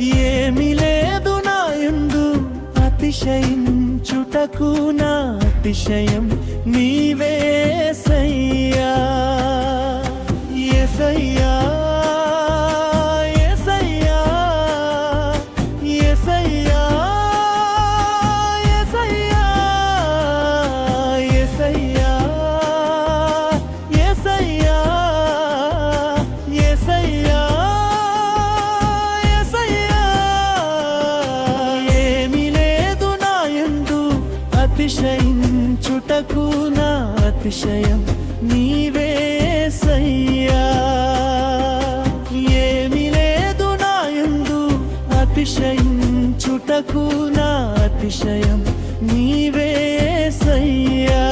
ఏమి లేదు నాయందు అతిశయించుటకు నా అతిశయం నీవే యేసయ్యా. యేసయ్యా యేసయ్యా యేసయ్యా యేసయ్యా యేసయ్యా యేసయ్యా యేసయ్యా యేసయ్యా. ఏమి లేదు నాయందు అతిశయించుటకు నా అతిశయం నీవే యేసయ్యా. ఏమి లేదు నాయందు అతిశయించుటకు నా అతిశయం నీవే యేసయ్యా.